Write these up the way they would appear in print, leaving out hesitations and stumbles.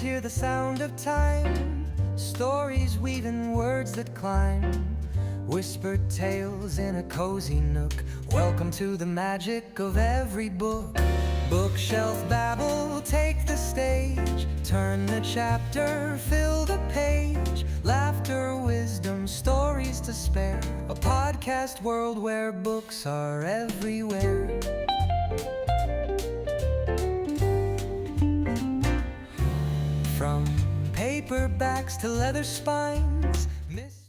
ears hear the sound of time, stories weaving words that climb, whispered tales in a cozy nook. Welcome to the magic of every book. Bookshelf Babble, take the stage, turn the chapter, fill the page. Laughter, wisdom, stories to spare, a podcast world where books are everywhere. From paperbacks to leather spines, mysteries,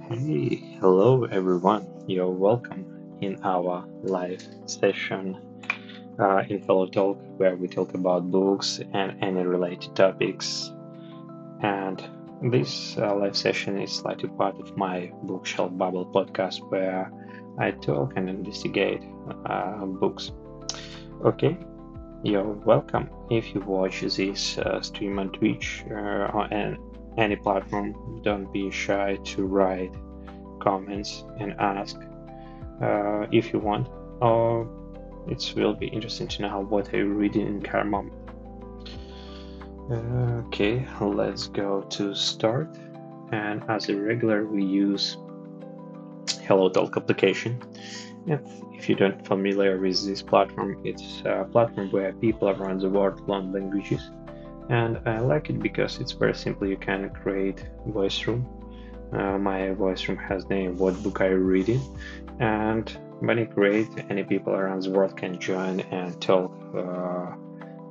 Hey, hello everyone. You're welcome in our live session in Fellow Talk, where we talk about books and any related topics. And this live session is slightly part of my Bookshelf Babble podcast, where I talk and investigate books. Okay, you're welcome. If you watch this stream on Twitch or any platform, don't be shy to write comments and ask if you want, or it will be interesting to know what are you reading in current moment. Okay, let's go to start. And as a regular, we use Hello Talk application. If you don't familiar with this platform, it's a platform where people around the world learn languages, and I like it because it's very simple. You can create voice room. My voice room has name What Book Are You Reading? And when you create, any people around the world can join and talk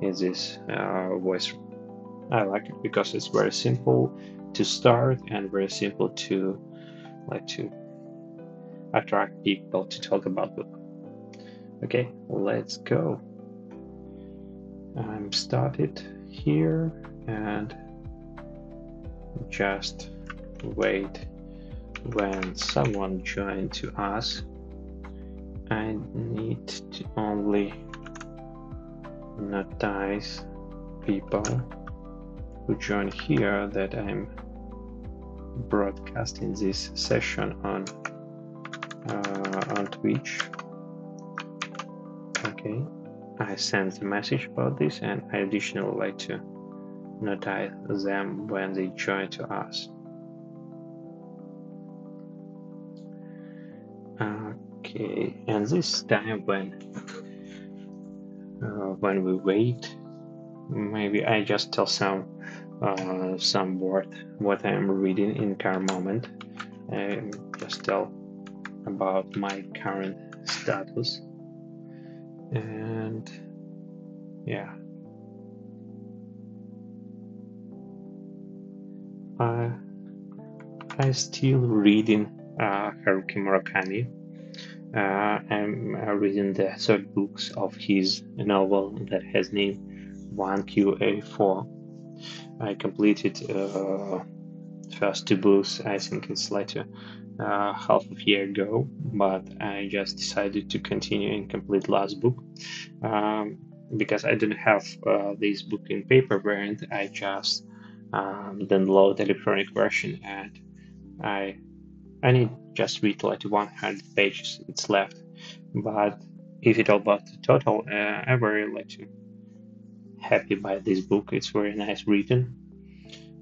in this voice room. I like it because it's very simple to start and very simple to attract people to talk about book. Okay, let's go. I'm started here and just wait when someone joins to us. I need to only notice people who join here that I'm broadcasting this session on Twitch. Okay, I sent a message about this, and I additionally like to notice them when they join to us. Okay, and this time when we wait, maybe I just tell some word what I'm reading in current moment. I just tell about my current status, and yeah, I still reading Haruki Murakami. I'm reading the third books of his novel that has name 1QA4. I completed first two books. I think it's like half of a year ago, but I just decided to continue and complete last book because I didn't have this book in paper variant. I just download electronic version, and I need just read like 100 pages. It's left, but if it all about the total, I'm very happy by this book. It's very nice written,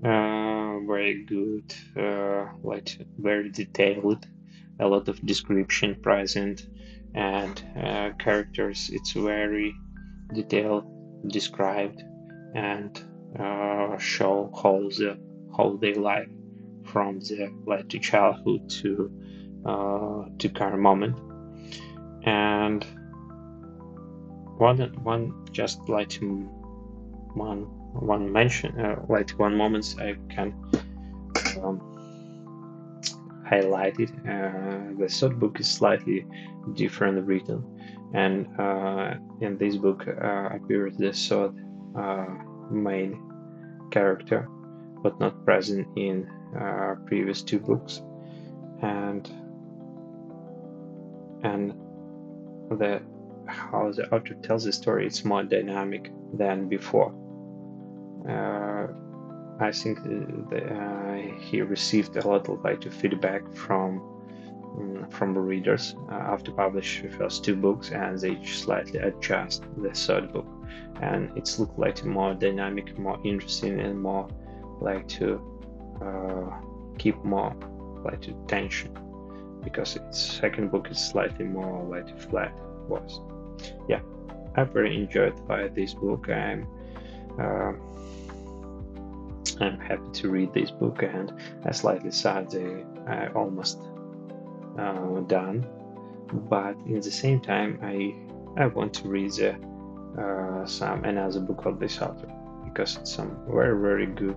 very good, very detailed, a lot of description present, and characters. It's very detailed, described, and show how they life from the childhood to current moment. And one just one mention one moment I can highlight it. The third book is slightly different written, and in this book appears the third main character, but not present in previous two books, and how the author tells the story, it's more dynamic than before. I think he received a lot of feedback from readers after publishing the first two books, and they slightly adjust the third book. and it's looked like more dynamic, more interesting, and more like to keep more like to tension, because its second book is slightly more like flat was. Yeah, I very enjoyed by this book. Uh, I'm happy to read this book, and I slightly sad I almost done, but in the same time I want to read some another book of this author, because it's some very good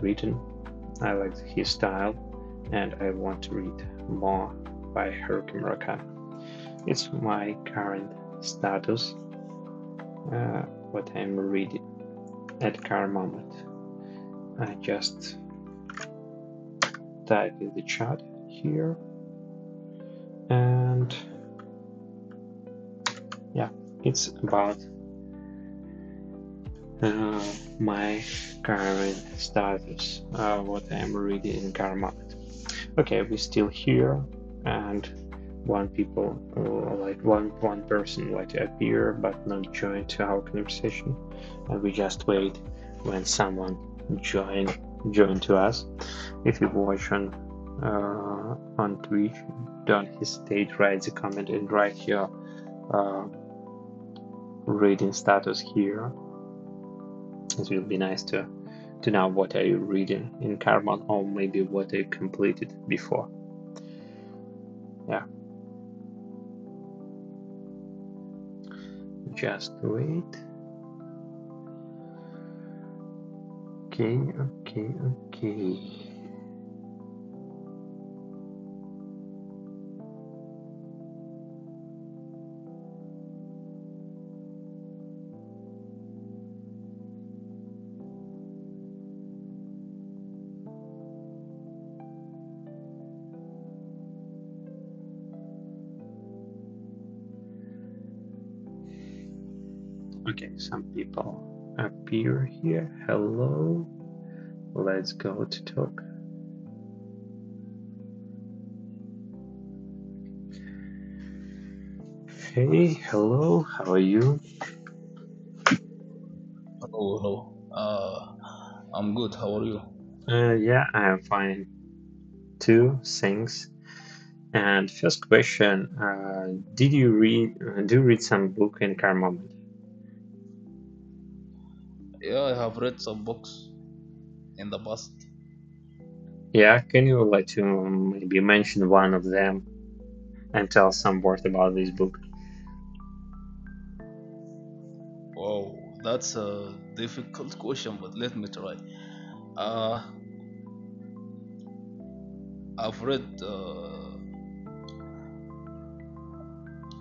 written. I like his style, and I want to read more by Haruki Murakami. It's my current status, what I'm reading at current moment. I just type in the chat here, and yeah, it's about my current status, what I'm reading in current moment. Okay, we're still here, and one person like to appear but not join to our conversation, and we just wait when someone join to us. If you watch on Twitch, don't hesitate, write the comment and write your reading status here. It will be nice to know what are you reading in Carbon, or maybe what you completed before. Yeah. Just wait. Okay. Okay, some people appear here. Hello. Let's go to talk. Hey, hello. How are you? Hello. I'm good. How are you? Yeah, I am fine too. Thanks. And first question: Did you read? Do you read some book in current moment? Yeah, I have read some books in the past. Yeah, can you like to maybe mention one of them and tell some words about this book? Wow, that's a difficult question, but let me try. Uh, I've read.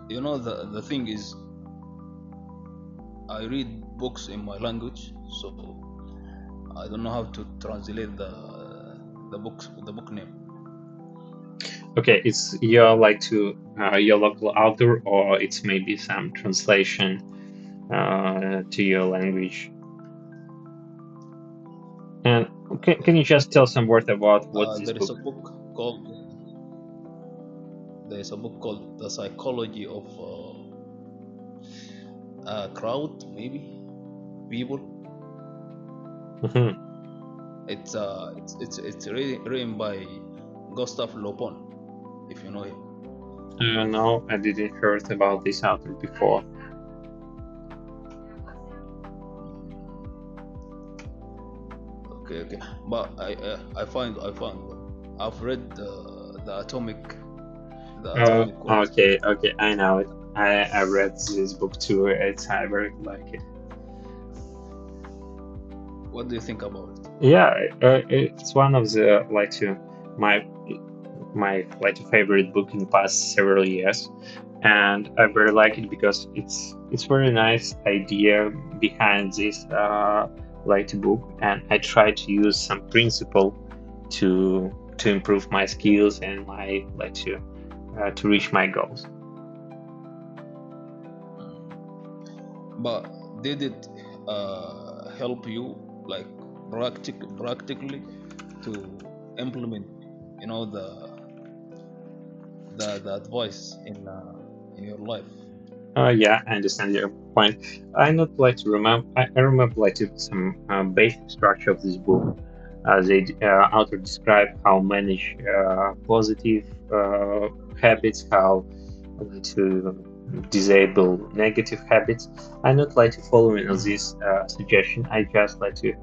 The thing is, I read books in my language, so I don't know how to translate the book name. Okay, it's your like to your local author, or it's maybe some translation to your language. And can you just tell some word about what this There is book? a book called. There is a book called The Psychology of Crowd, maybe people. Mhm. It's written by Gustave Le Bon, if you know him. No, I didn't heard about this author before. Okay. But I found one. I've read the Oh, atomic code. okay, I know it. I read this book too. I very like it. What do you think about it? Yeah, it's one of the like to my like favorite book in the past several years, and I very like it because it's very nice idea behind this like book, and I try to use some principle to improve my skills and my like to reach my goals. But did it help you like practically to implement, the advice in your life? Yeah, I understand your point. I not like to remember. I remember like to some basic structure of this book. The author describe how manage positive habits, how like to disable negative habits. I not like to follow in this suggestion. I just like to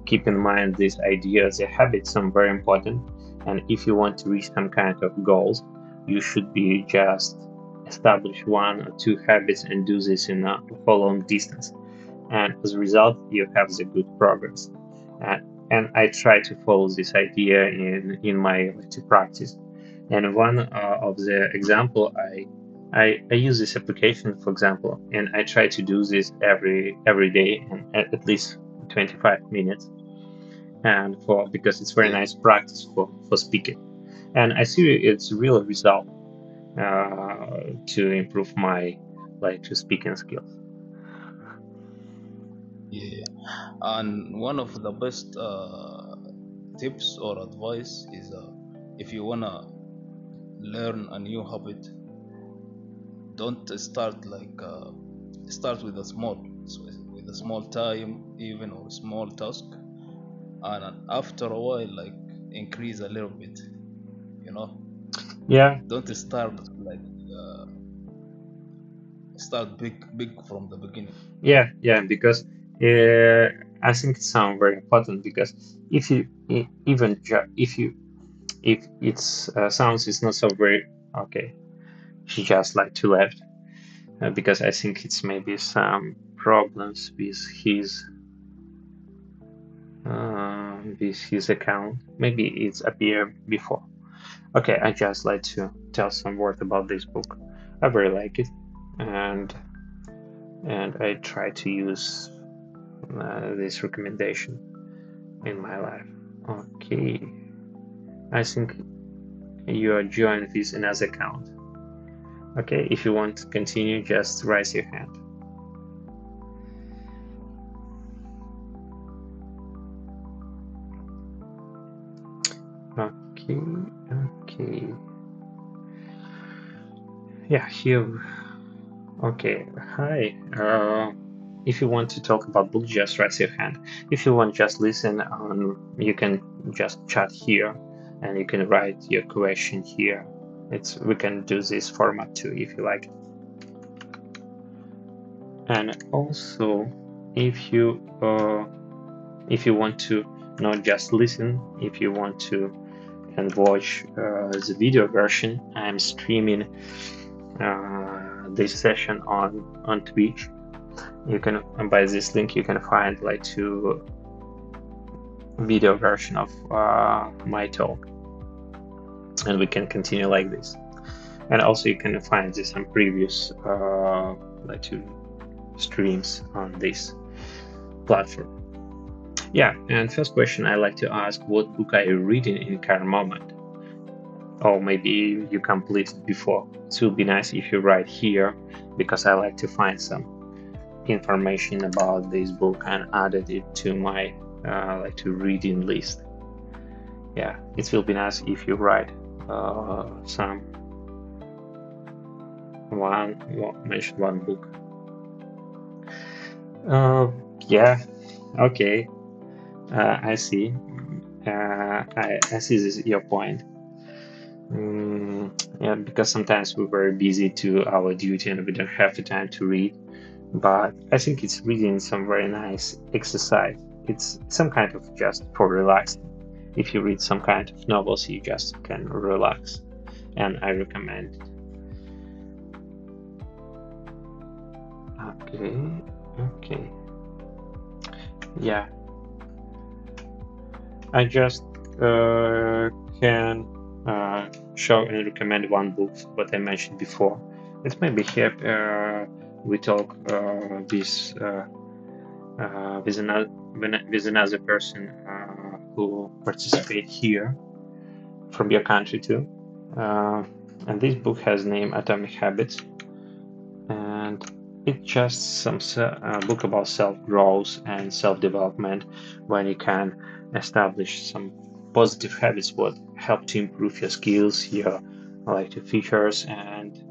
keep in mind this idea. The habits are very important, and if you want to reach some kind of goals, you should be just establish one or two habits and do this in a for long distance. And as a result, you have the good progress. And, and I try to follow this idea in my practice. And one of the example I use this application, for example, and I try to do this every day and at least 25 minutes, and for because it's very Yeah, nice practice for speaking, and I see it's real result to improve my like to speaking skills. yeah. And one of the best tips or advice is if you wanna learn a new habit, don't start start with a with a small time even or small task, and after a while increase a little bit. You know, Yeah, don't uh, start big from the beginning. yeah, because I think it sounds very important because if you even if you if it's sounds is not so very okay, she just like to left because I think it's maybe some problems with his account. Maybe it's appeared before. Okay, I just like to tell some word about this book. I very like it, and I try to use this recommendation in my life. Okay, I think you are joined with another account. Okay, if you want to continue, just raise your hand. Okay, okay. Yeah, here. Okay, hi. If you want to talk about book, just raise your hand. If you want just listen, you can just chat here, and you can write your question here. We can do this format too if you like. And also, if you want to not just listen, if you want to and watch the video version, I'm streaming this session on Twitch. You can by this link you can find like two video version of my talk, and we can continue like this. And also you can find this on previous like two streams on this platform. Yeah, and first question I like to ask: what book are you reading in current moment? Or maybe you completed before. It would be nice if you write here, because I like to find some information about this book and added it to my like to reading list. Yeah, it will be nice if you write some mention one book. Uh, yeah, okay. I see. I see your point. Yeah, because sometimes we're very busy to our duty and we don't have the time to read. But I think it's reading some very nice exercise. It's some kind of just for relaxing. If you read some kind of novels, you just can relax, and I recommend it. Okay, okay, yeah. I just can show and recommend one book what I mentioned before. It may be here we talk with another person who participate here from your country too. And this book has name Atomic Habits, and it's just some book about self-growth and self-development when you can establish some positive habits what help to improve your skills, your like features, and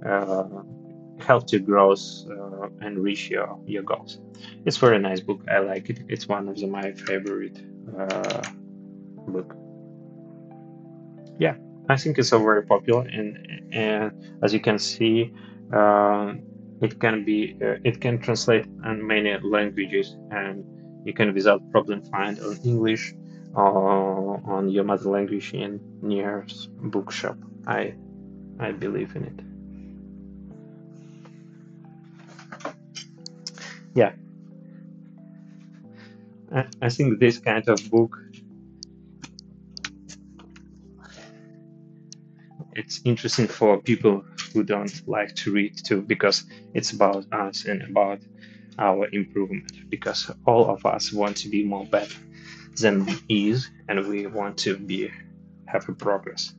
uh, help to grow and reach your goals. It's a very nice book. I like it. It's one of my favorite book. Yeah, I think it's a very popular, and as you can see, it can translate in many languages, and you can without problem find on English or on your mother language in nearest bookshop. I believe in it. Yeah, I think this kind of book, it's interesting for people who don't like to read too, because it's about us and about our improvement, because all of us want to be more better than we is, and we want to be have a progress.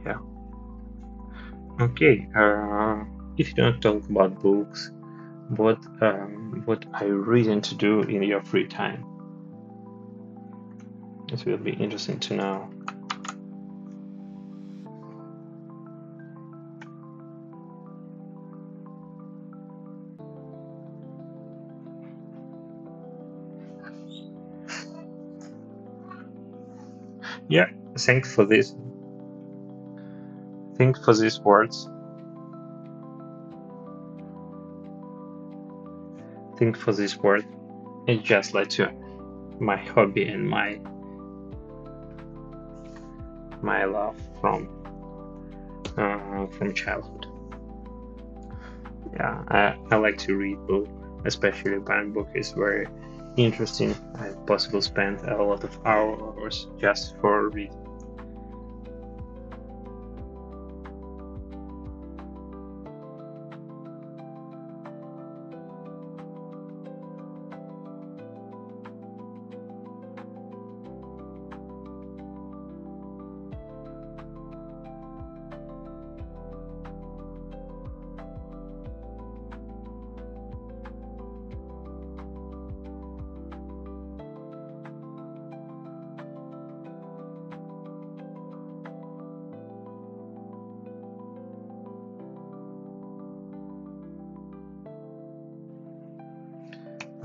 Yeah. Okay. If you don't talk about books, what are you reading to do in your free time? It will be interesting to know. Yeah. Thanks for this. Thanks for these words. Thanks for this word. It just led to my hobby and my love from childhood. Yeah, I like to read book, especially when book is very interesting. I possibly spend a lot of hours just for reading.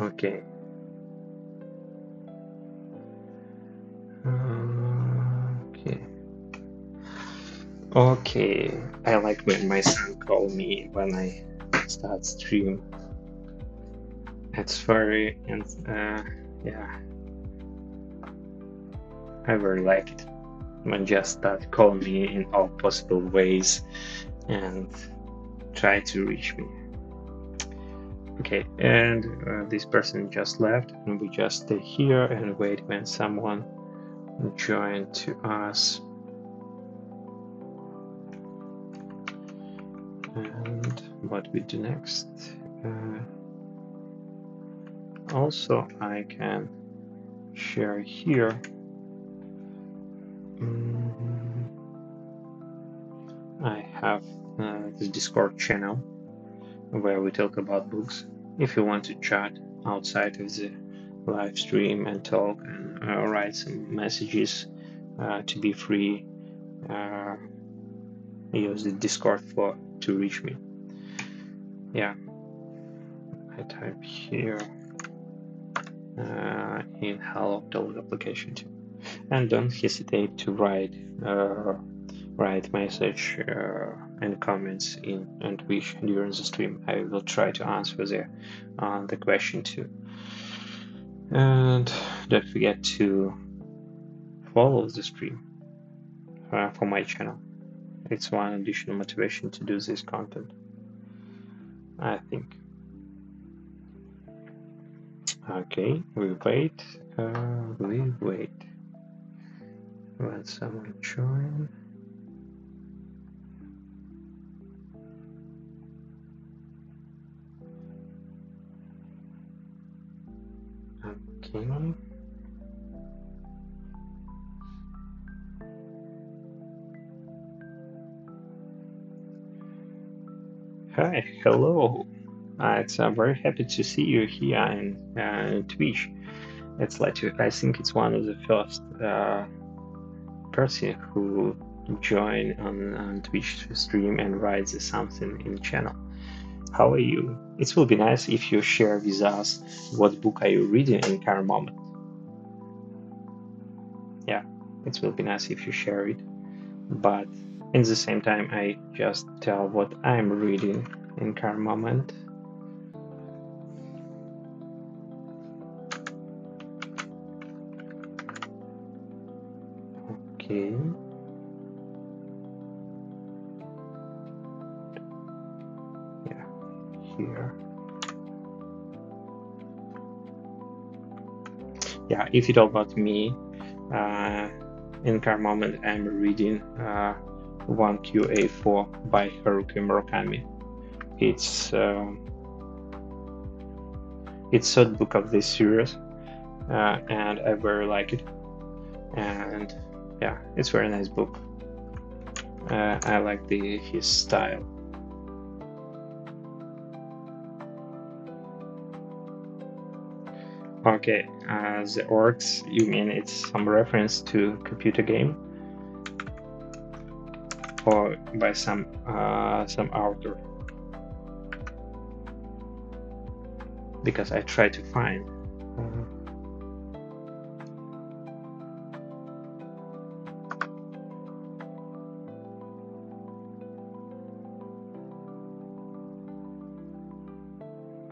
Okay. Okay. Okay. I like when my son call me when I start stream. It's very and yeah, I very like it when just start call me in all possible ways and try to reach me. Okay, and this person just left, and we just stay here and wait when someone join to us. And what we do next? Also, I can share here. I have the Discord channel where we talk about books. If you want to chat outside of the live stream and talk and write some messages to be free, use the Discord for to reach me. Yeah, I type here in Hello Talk application too, and don't hesitate to write message and comments in and Twitch during the stream. I will try to answer the question too. And don't forget to follow the stream for my channel. It's one additional motivation to do this content, I think. Okay, we wait. Let someone join. Okay. Hi, hello. It's very happy to see you here in Twitch. It's like I think it's one of the first person who join on Twitch stream and writes something in channel. How are you? It will be nice if you share with us what book are you reading in current moment. Yeah, it will be nice if you share it. But in the same time, I just tell what I'm reading in current moment. Okay. Yeah, here. Yeah, if you talk about me, in current moment I'm reading 1QA4 by Haruki Murakami. It's third book of this series, and I very like it. And yeah, it's very nice book. I like his style. Okay, the orcs, you mean it's some reference to computer game? Or by some author? Because I try to find.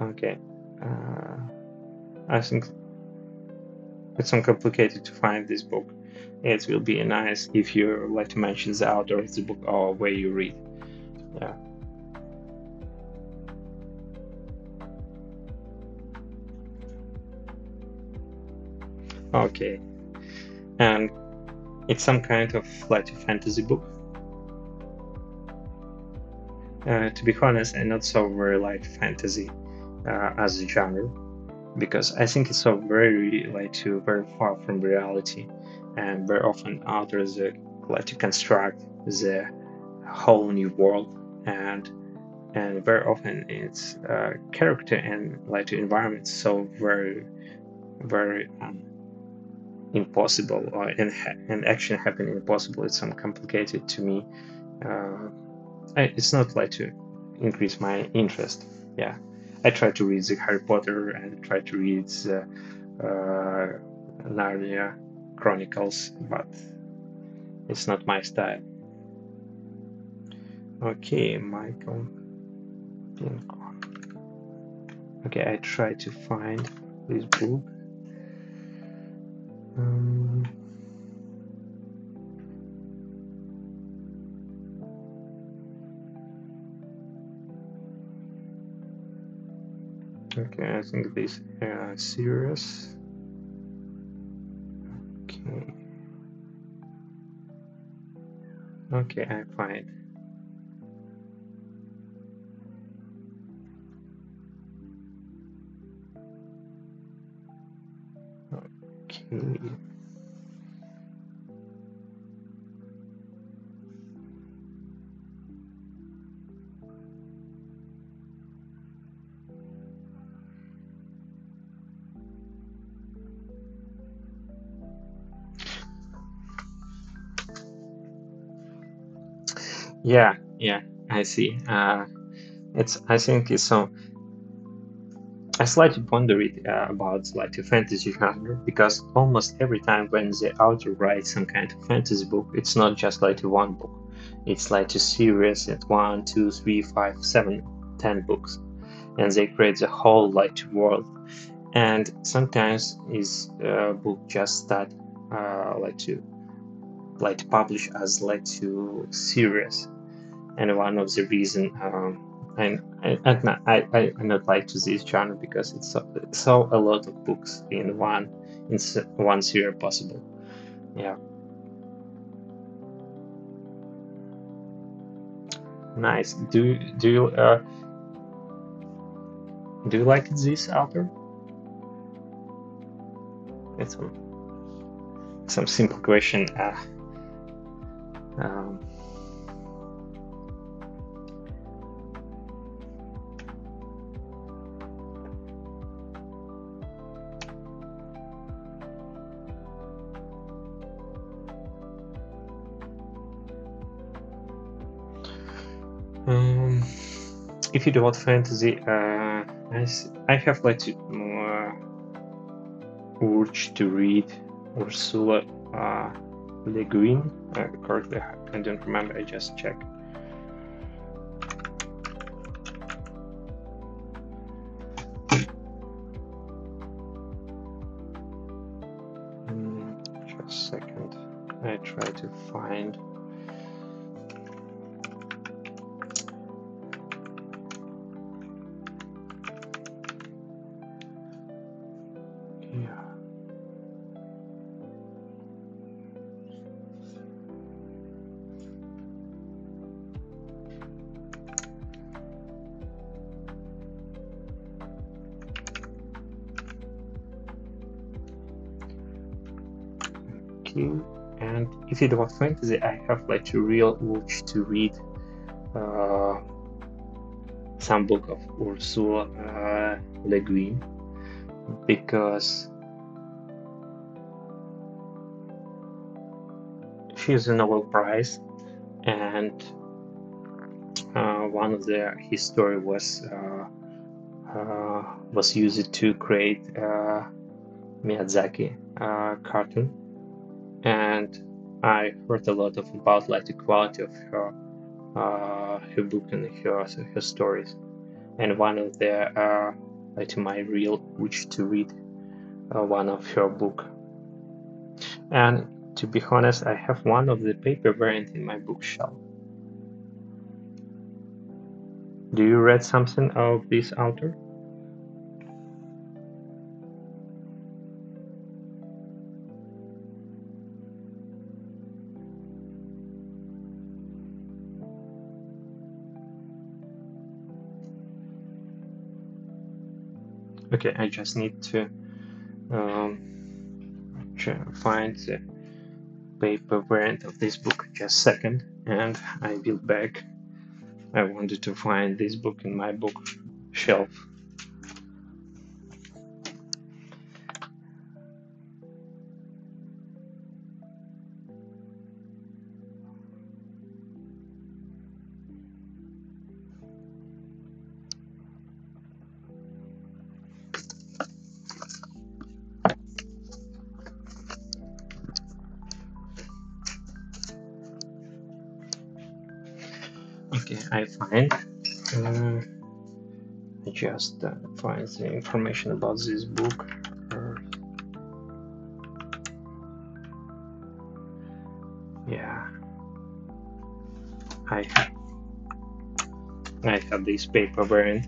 Okay, I think it's some complicated to find this book. It will be nice if you like to mention the author of the book or where you read. Yeah. Okay. And it's some kind of like a fantasy book. To be honest, I'm not so very like fantasy as a genre, because I think it's so very very far from reality, and very often authors like to construct the whole new world, and very often it's character and like environment so very impossible, or and action happening impossible. It's some complicated to me. It's not like to increase my interest. Yeah, I try to read the Harry Potter and try to read the Narnia Chronicles, but it's not my style. Okay, Michael. Okay, I try to find this book. Okay, I think this series. Okay. Okay, I find. Okay. Yeah, I see. I think it's so. I slightly wonder it about like a fantasy genre, because almost every time when the author writes some kind of fantasy book, it's not just like one book. It's like a series at 1, 2, 3, 5, 7, 10 books, and they create the whole like world. And sometimes is book just start like to publish as like to series, and one of the reason I not like to this genre, because it's so a lot of books in one series possible. Yeah, nice. Do you like this author? It's some simple question. Um, If you do want fantasy, I have like to urge to read Ursula Le Guin. Correctly, I don't remember. I just checked. Just a second. I try to find. Yeah. Okay. And if you do want fantasy, I have like a real urge to read some book of Ursula Le Guin, because she is a Nobel Prize, and one of his story was used to create Miyazaki cartoon, and I heard a lot about like the quality of her book and her stories, and one of like my real wish to read one of her book. And to be honest, I have one of the paper variant in my bookshelf. Do you read something of this author? Okay, I just need to find the paper variant of this book. Just a second, and I will back. I wanted to find this book in my bookshelf. Okay, I find. I just find the information about this book. Yeah, I have this paper variant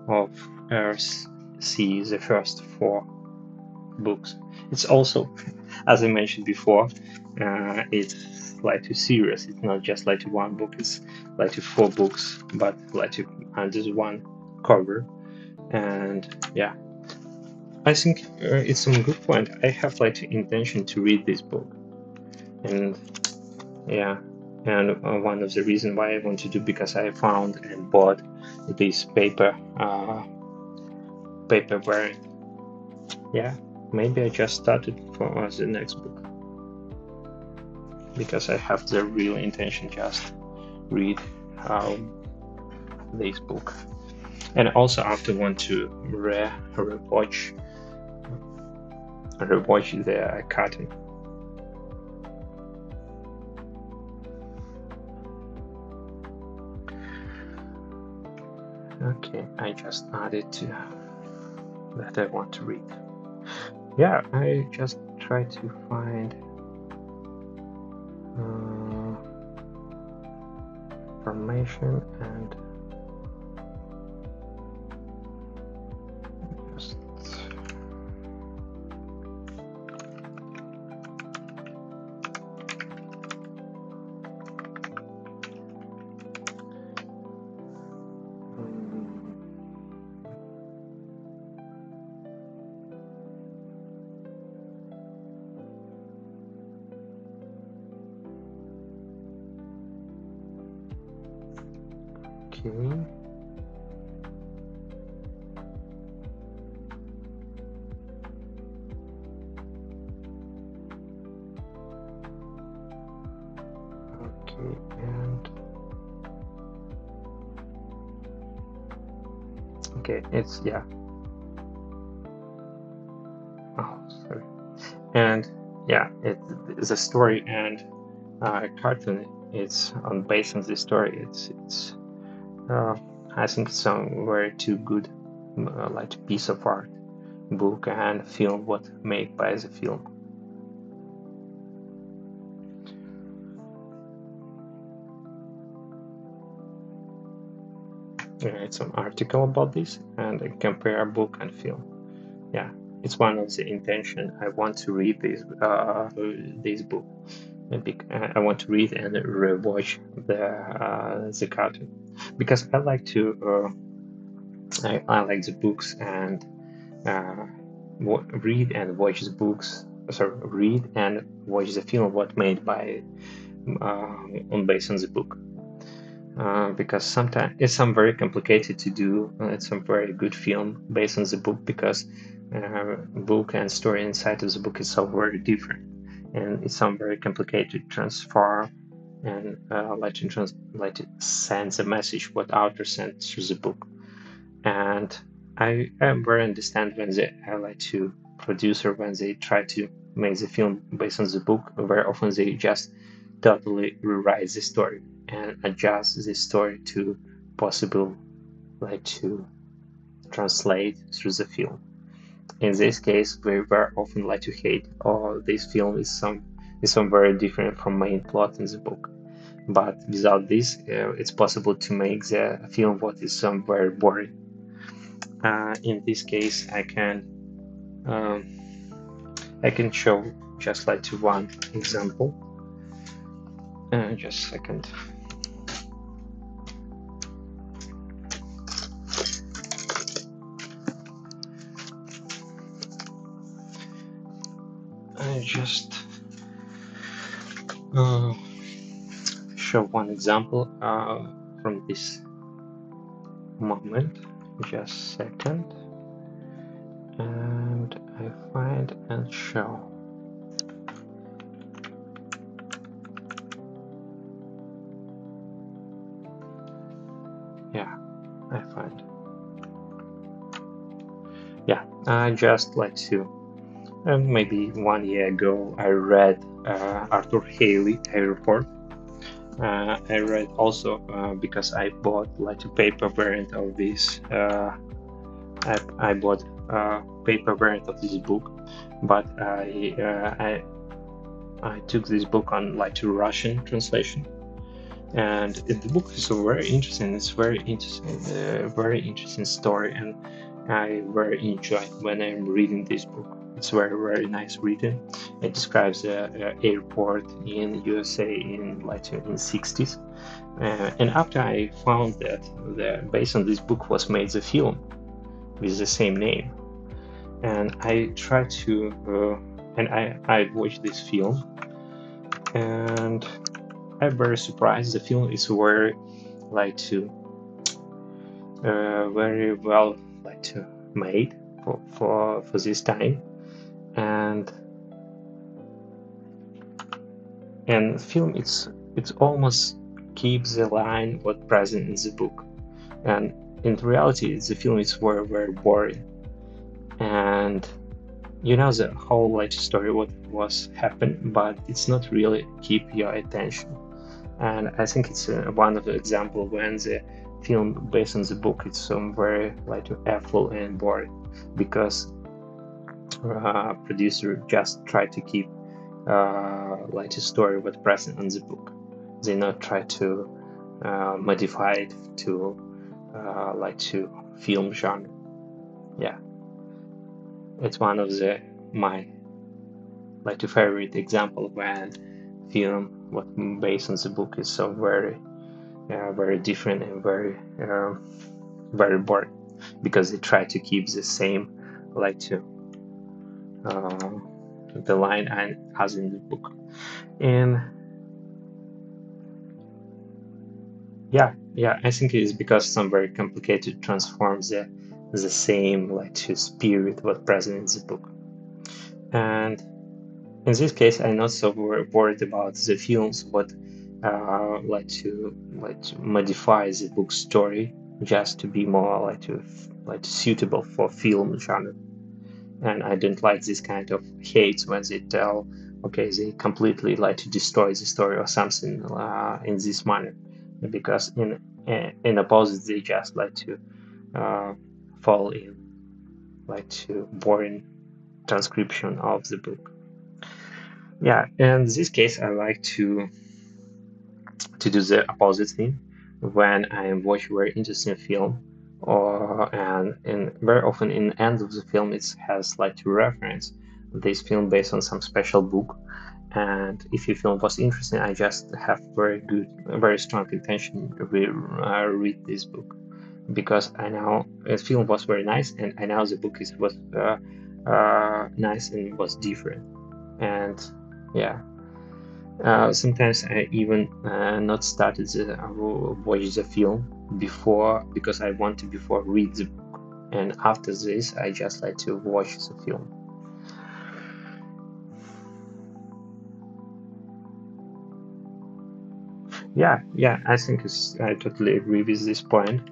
of Earthsea, the first 4 books. It's also, as I mentioned before, it's like a series. It's not just like one book. It's like 4 books, but like under one cover. And yeah, I think it's a good point. I have like intention to read this book, and yeah, and one of the reasons why I want to do, because I found and bought this paper variant. Yeah, maybe I just started for the next book, because I have the real intention just read this book, and also after want to rewatch the cartoon. Okay, I just added to that I want to read. Yeah, I just try to find information and just okay. Okay, and Okay, it's yeah. Oh, sorry. And yeah, it's a story and a cartoon. It's based on this story. It's I think it's a very too good like piece of art, book and film. What made by the film. It's an article about this and I compare book and film. Yeah, it's one of the intention. I want to read this book. I want to read and rewatch the cartoon because I like to I like the books and read and watch the books. Sorry, read and watch the film what made by on based on the book. Because sometimes it's some very complicated to do. It's some very good film based on the book because book and story inside of the book is so very different, and it's some very complicated to transfer and like to send the message what author sent through the book. And I very understand when they like to producer when they try to make the film based on the book. Very often they just totally rewrite the story and adjust the story to possible like to translate through the film. In this case, we very often like to hate, oh, this film is some very different from main plot in the book. But without this, it's possible to make the film what is some very boring. In this case, um, I can show just like to one example. Just a second. I just show one example from this moment. Just a second. And I find and show. Yeah, I find. Yeah, I just like to. Maybe 1 year ago, I read Arthur Haley, A Report. I read also because I bought like a paper variant of this. I bought a paper variant of this book, but I took this book on like to Russian translation, and the book is very interesting. It's very interesting story, and I very enjoy when I'm reading this book. It's very nice reading. It describes a airport in USA in like in 60s, and after I found that based on this book was made the film with the same name, and I tried to and I watched this film, and I'm very surprised. The film is very like to very well like to made for this time, and film it's almost keeps the line what present in the book, and in reality the film is very boring, and you know the whole like story what was happened, but it's not really keep your attention. And I think it's one of the example when the film based on the book it's some very like awful and boring because producer just try to keep like a story what present on the book. They not try to modify it to like to film genre. Yeah, it's one of the my like a favorite example when film what based on the book is so very different and very boring because they try to keep the same like to the line and as in the book. And yeah, I think it is because some very complicated transforms the same like to spirit what present in the book. And in this case, I'm not so worried about the films, but like to modify the book story just to be more like suitable for film genre. And I don't like this kind of hate when they tell, okay, they completely like to destroy the story or something in this manner, because in opposite they just like to uh, fall in like to boring transcription of the book. Yeah, in this case, I like to do the opposite thing when I watch a very interesting film, or and very often in the end of the film it has like to reference this film based on some special book. And if your film was interesting, I just have very strong intention to read this book, because I know the film was very nice, and I know the book was nice and was different. And yeah, sometimes I even not started watch the film before, because I want to before read the book, and after this I just like to watch the film. Yeah, I think I totally agree with this point.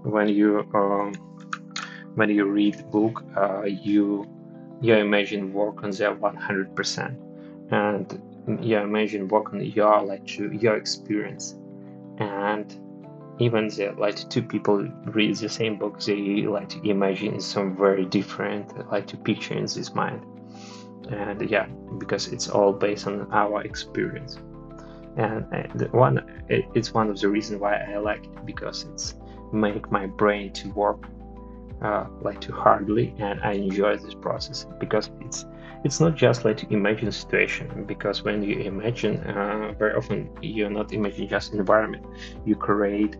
When you read the book, you imagine work on there 100%, and you imagine work on your experience. And even the like two people read the same book, they like to imagine some very different like to picture in this mind. And yeah, because it's all based on our experience. And it's one of the reasons why I like it, because it's make my brain to work like too hardly, and I enjoy this process, because it's not just like to imagine situation, because when you imagine, very often you're not imagining just environment, you create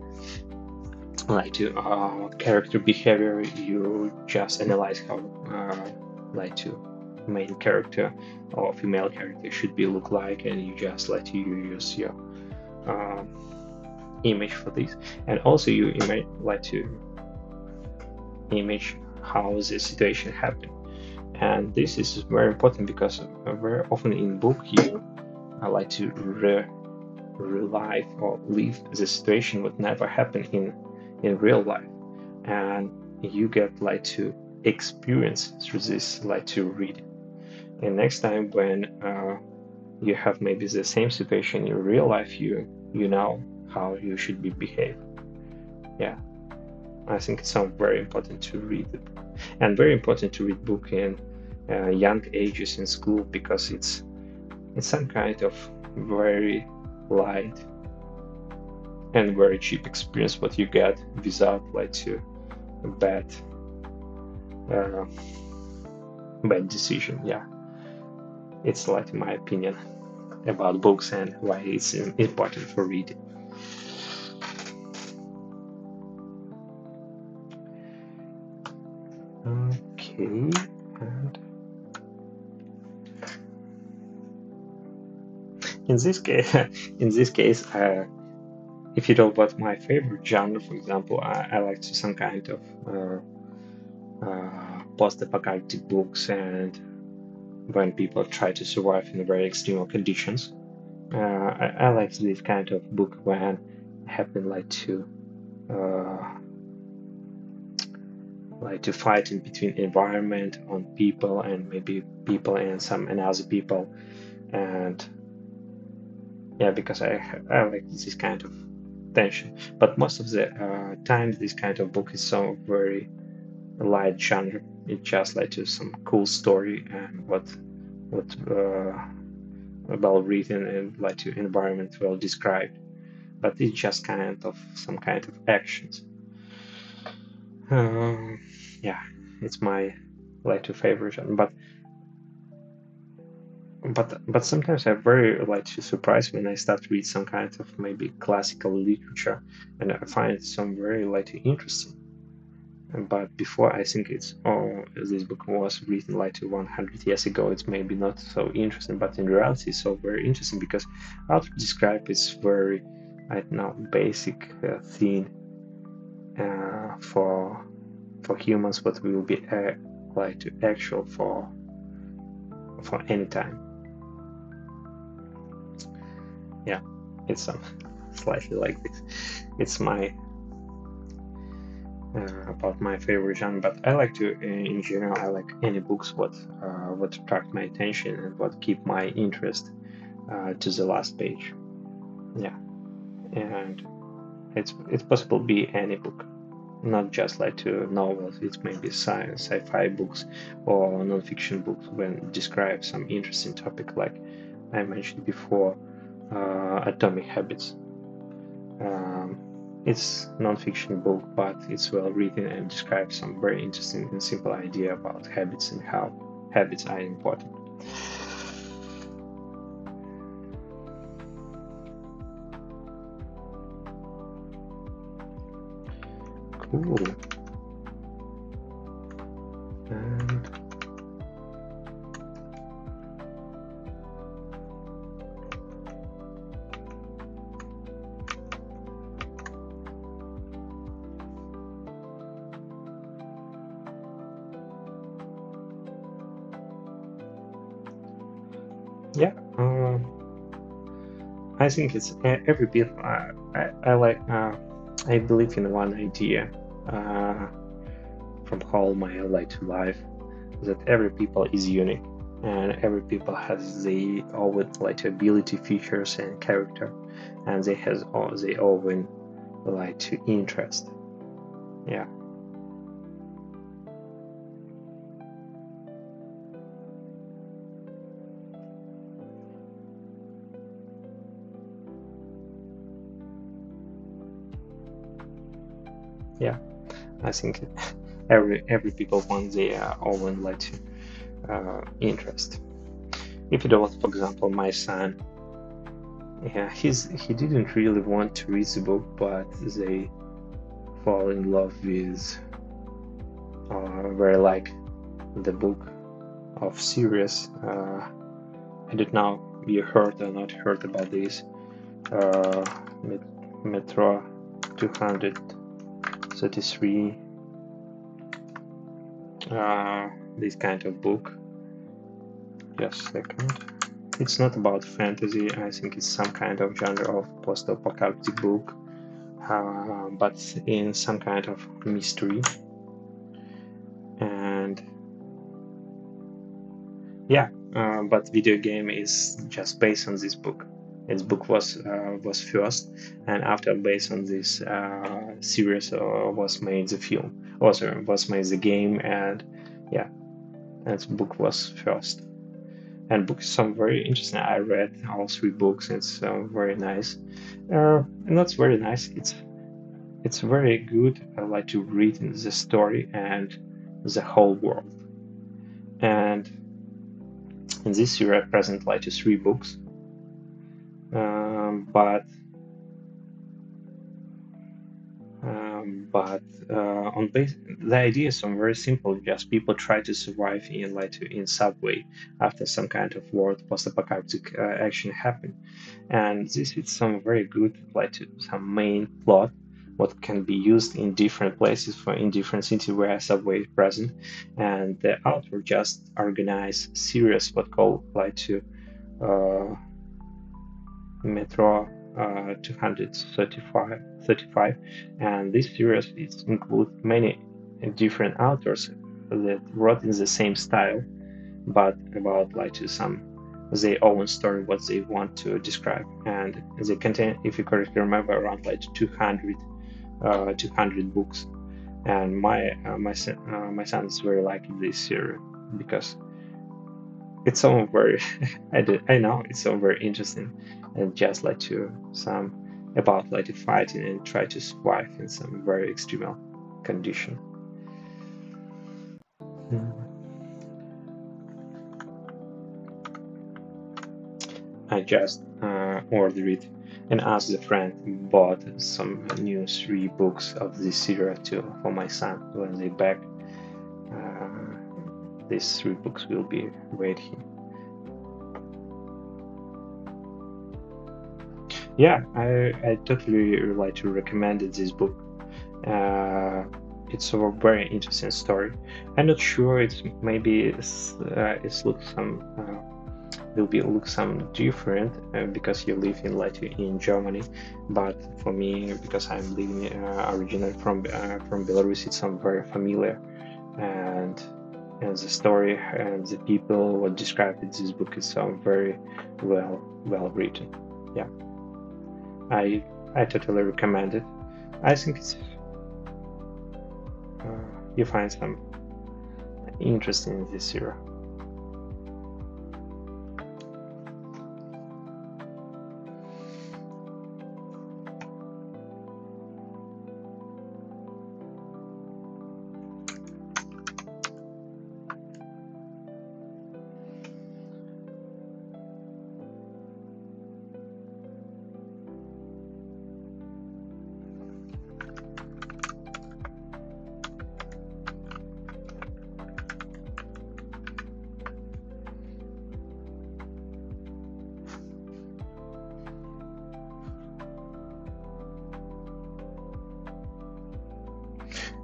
like to character behavior, you just analyze how like to main character or female character should be look like, and you just like to use your uh, image for this. And also you like to image how the situation happened. And this is very important, because very often in book you like to relive or live the situation what never happened in real life, and you get like to experience through this like to read. And next time when you have maybe the same situation in real life, you know how you should be behave. Yeah, I think it's so very important to read the book, and very important to read book in young ages in school, because it's some kind of very light and very cheap experience what you get without like to bad uh, bad decision. Yeah, it's like my opinion about books and why it's important for reading. Okay, and in this case, in this case, if you know what my favorite genre, for example, I like to some kind of post-apocalyptic books, and when people try to survive in very extreme conditions. I like this kind of book when I happen uh, like to fight in between environment on people, and maybe people and some and other people. And yeah, because I like this kind of tension. But most of the time this kind of book is so very light genre. It's just like to some cool story, and what well written, and like to environment well described, but it's just kind of some kind of actions. um, yeah, it's my like to favorite genre. But sometimes I very like to surprise when I start to read some kind of maybe classical literature, and I find some very like interesting. But before, I think it's this book was written like 100 years ago. It's maybe not so interesting, but in reality, it's so very interesting, because how to describe it's very, I don't know, basic thing for humans, what will be like to actual for any time. Yeah, it's slightly like this. It's my about my favorite genre, but I like to, in general, I like any books what attract my attention and what keep my interest to the last page. Yeah, and it's possible to be any book, not just like to novels. It may be sci-fi books or non-fiction books when describe some interesting topic, like I mentioned before, Atomic Habits. It's non-fiction book, but it's well written and describes some very interesting and simple idea about habits and how habits are important. Cool. And yeah, I think it's every bit. I like. I believe in one idea from All My Light to Life, that every people is unique and every people has their own like ability, features, and character, and they has all their own like to interest. Yeah. Yeah, I think every people want their own like interest. If it was, for example, my son, yeah, he didn't really want to read the book, but they fall in love with very like the book of series. I don't know you heard or not heard about this Metro 233, this kind of book. Just a second. It's not about fantasy. I think it's some kind of genre of post-apocalyptic book, but in some kind of mystery. And yeah, but video game is just based on this book. Its book was first, and after based on this series was made the film. Also was made the game, and yeah, its book was first. And books some very interesting. I read all three books. It's very nice. Not very nice. It's very good. I like to read the story and the whole world. And in this series, I present like three books. But on base, the idea is very simple. Just people try to survive in subway after some kind of world post-apocalyptic action happen, and this is some very good some main plot what can be used in different places for in different cities where subway is present, and the author just organize series what called Metro 235, and this series includes many different authors that wrote in the same style, but about some their own story, what they want to describe, and they contain, if you correctly remember, around 200 books. And my son is very liking this series because it's so very I know it's so very interesting, and just to some about fighting and try to survive in some very extreme condition. I just ordered it and asked a friend who bought some new 3 books of this series for my son when they back. These 3 books will be waiting. Yeah, I totally like to recommend this book. It's a very interesting story. I'm not sure it's maybe it looks some will be look some different because you live in Germany, but for me, because I'm living originally from Belarus, it's some very familiar, and the story and the people what described in this book is very well written. Yeah, I totally recommend it. I think it's you find some interesting in this era.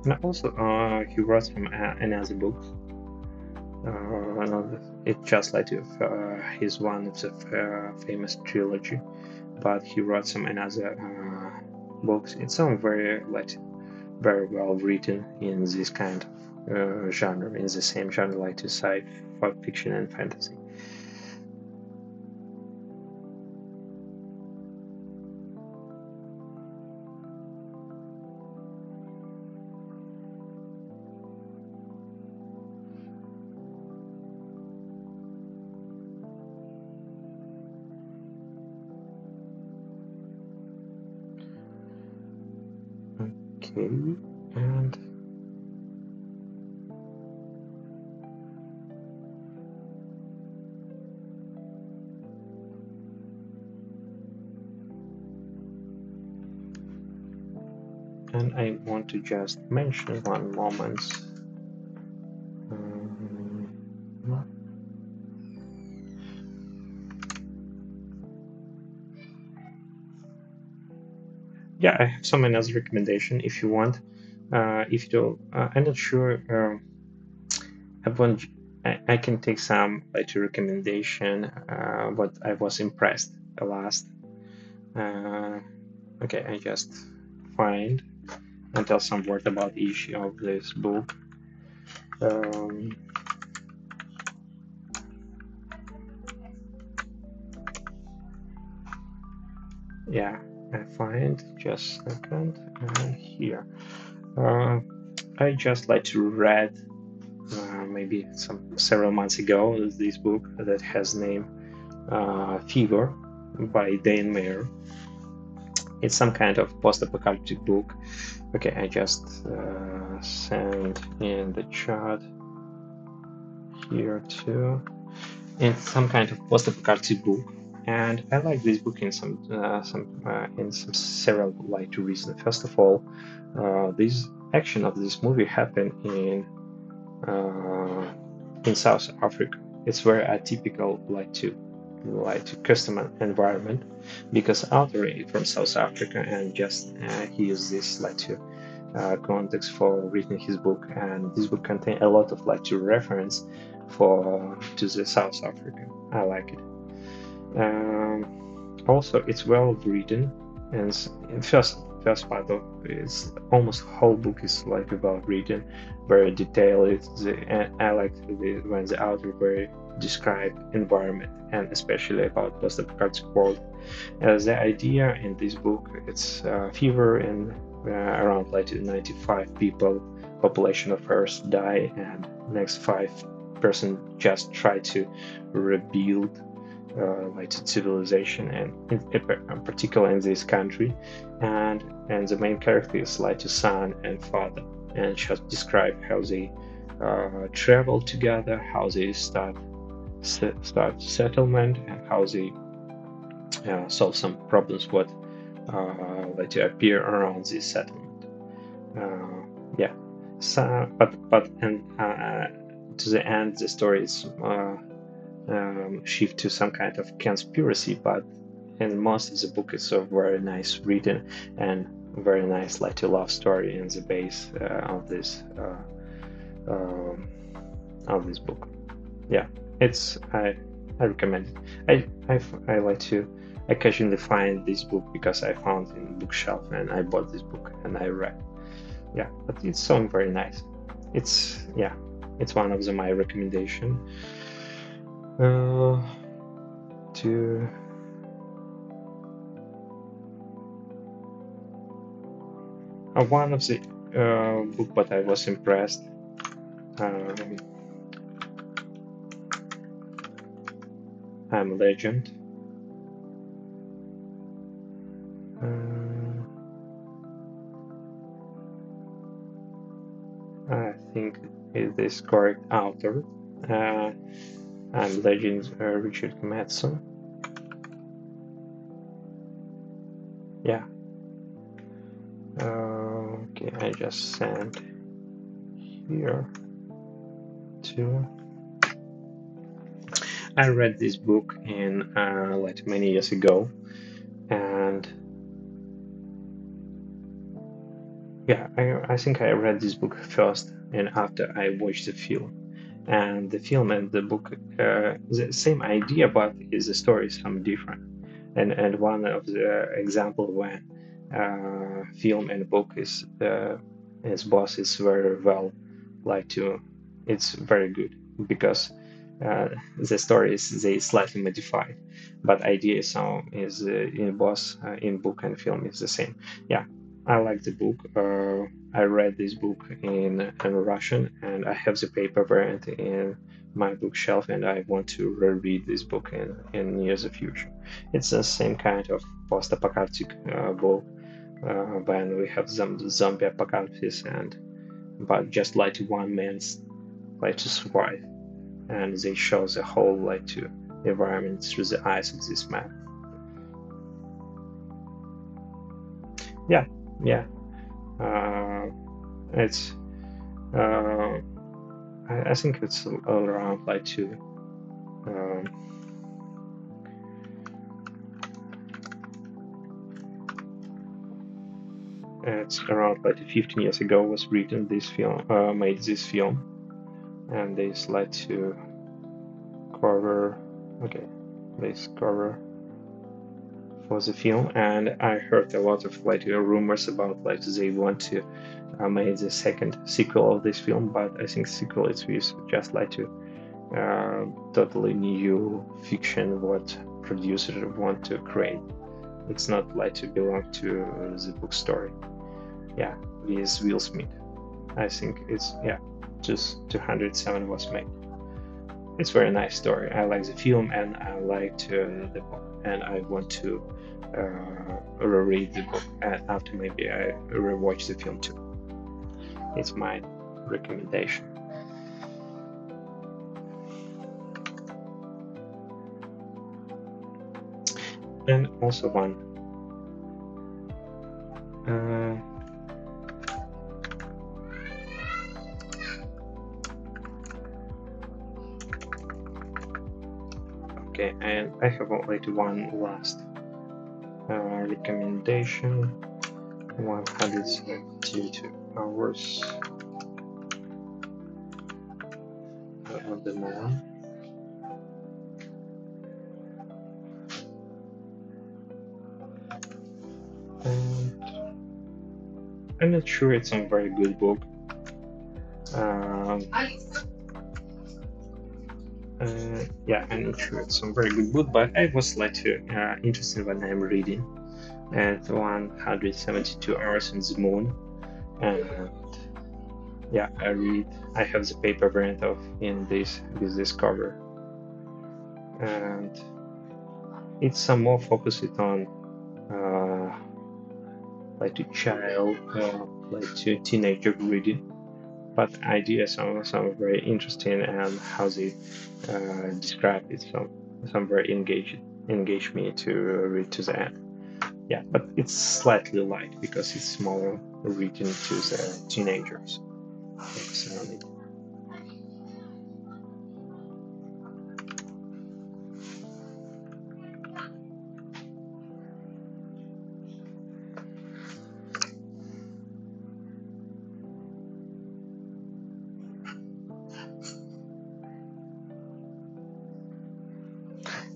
And also, he wrote some another books. It's just like his one of the famous trilogy, but he wrote some another books. It's some very well written in this kind of genre, in the same genre like to sci-fi fiction and fantasy. Okay, and I want to just mention one moment. Yeah, I have some another recommendation if you want. If you, I'm not sure. I can take some like recommendation. What I was impressed the last. Okay, I just find and tell some word about each of this book. Yeah, I find just a second here. I just like to read maybe some several months ago this book that has name Fever by Dane Mayer. It's some kind of post-apocalyptic book. Okay, I just send in the chat here too. It's some kind of post-apocalyptic book, and I like this book in some several like reasons. First of all, this action of this movie happened in South Africa. It's very atypical like to custom environment because author is from South Africa and just he used this like to context for writing his book, and this book contains a lot of like to reference to the South Africa. I like it. Also, it's well written, and first part of it's almost whole book is like about written, very detailed. And I like when the author very describe environment and especially about post-apocalyptic world. The idea in this book it's fever and around like 95 people population of Earth die, and next 5% just try to rebuild like civilization, and in particular in this country, and the main character is like a son and father, and just describe how they travel together, how they start settlement, and how they solve some problems what like to appear around this settlement. Yeah, so but and to the end the story is shift to some kind of conspiracy, but in most of the book is so very nice written and very nice like a love story in the base of this book. Yeah, it's I recommend it. I like to occasionally find this book because I found in Bookshelf and I bought this book and I read. Yeah, but it's so very nice. It's one of my recommendation. To one of the book, but I was impressed. Um, I'm Legend. I think is this correct author. I'm Legend, Richard Matheson. Yeah. Okay, I just sent here to. I read this book in like many years ago, and yeah, I think I read this book first, and after I watched the film. And the film and the book, the same idea, but is the story some different. And one of the example when film and book is both is very well like to, it's very good because the story is they slightly modified, but idea is in both in book and film is the same. Yeah, I like the book. I read this book in Russian, and I have the paper variant in my bookshelf, and I want to reread this book in years of future. It's the same kind of post-apocalyptic book when we have some zombie apocalypse, and but just like one man's like to survive, and they show the whole like to environment through the eyes of this man. Yeah, yeah. It's I think it's all around like to it's around like 15 years ago was written this film, made this film, and this like to cover, okay, this cover for the film, and I heard a lot of like rumors about like they want to make the second sequel of this film, but I think sequel is just like to totally new fiction what producer want to create. It's not like to belong to the book story. Yeah, with Will Smith. I think it's just 207 was made. It's very nice story. I like the film and I liked the book, and I want to reread the book after maybe I rewatch the film too. It's my recommendation. And also one okay, and I have only one last recommendation. 172 hours of the moon. And I'm not sure it's a very good book. Yeah, I'm not sure it's a very good book, but I was like interested when I'm reading. And 172 hours in the moon, and yeah, I read. I have the paper variant of in this with this cover, and it's some more focused on like to child, like to teenager reading. But ideas some very interesting, and how they describe it. Some very engage me to read to the end. Yeah, but it's slightly light because it's more written to the teenagers.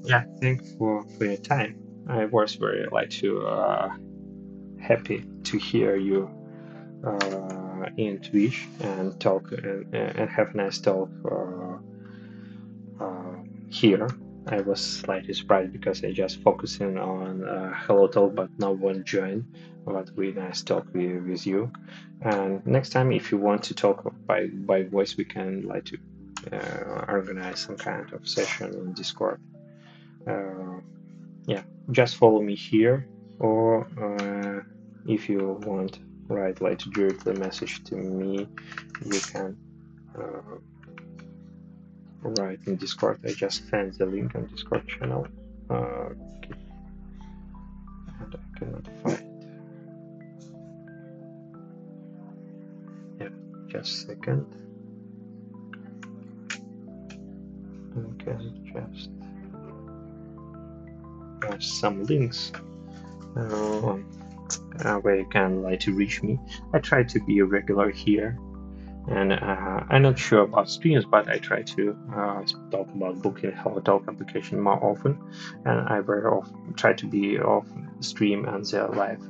Yeah, thanks for your time. I was very happy to hear you in Twitch and talk and have a nice talk uh, here. I was slightly surprised because I just focusing on Hello Talk, but no one joined. But we nice talk with you. And next time, if you want to talk by voice, we can to organize some kind of session in Discord. Uh, yeah, just follow me here, or if you want write directly message to me, you can write in Discord. I just sent the link on Discord channel, and I cannot find. Yeah, just a second. Okay, just have some links where you can to reach me. I try to be regular here, and I'm not sure about streams, but I try to talk about book in Hello Talk application more often, and I very often try to be off stream and the live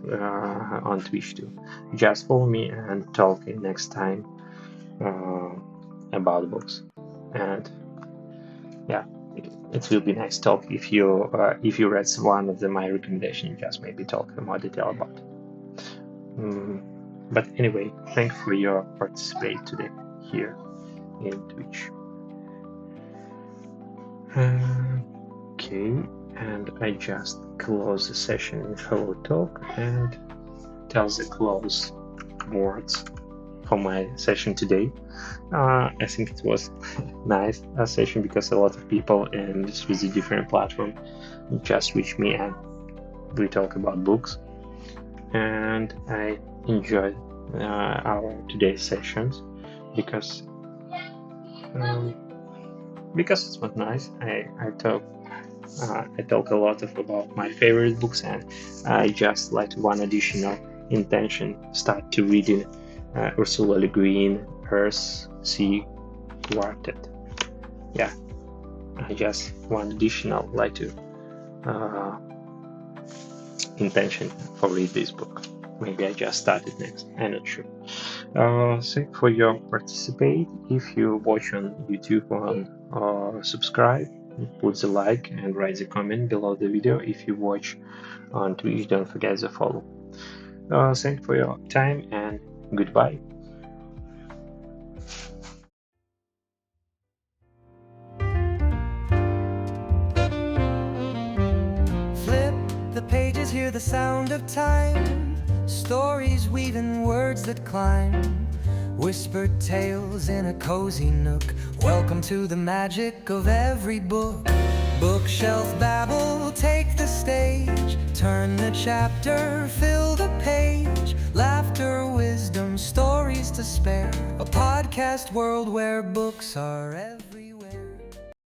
on Twitch too. Just follow me and talk next time about books, and yeah, it will be nice talk if you read one of my recommendations. Just maybe talk in more detail about it. But anyway, thanks for your participate today here in Twitch. Okay, and I just close the session in Hello Talk and tell the close words for my session today. I think it was nice session because a lot of people and through the different platform just reach me and we talk about books, and I enjoyed our today's sessions because it was nice. I talk a lot about my favorite books, and I just one additional intention start to reading Ursula Le Guin Earthsea Quartet. Yeah, I just one additional to intention for read this book. Maybe I just started next. I'm not sure. Thank for your participate. If you watch on YouTube, subscribe, put the like, and write the comment below the video. If you watch on Twitch, don't forget to follow. Thank for your time and goodbye. Flip the pages, hear the sound of time. Stories weaving words that climb. Whispered tales in a cozy nook. Welcome to the magic of every book. Bookshelf Babble, take the stage. Turn the chapter, fill the page. Laughter, wisdom, stories to spare. A podcast world where books are everywhere.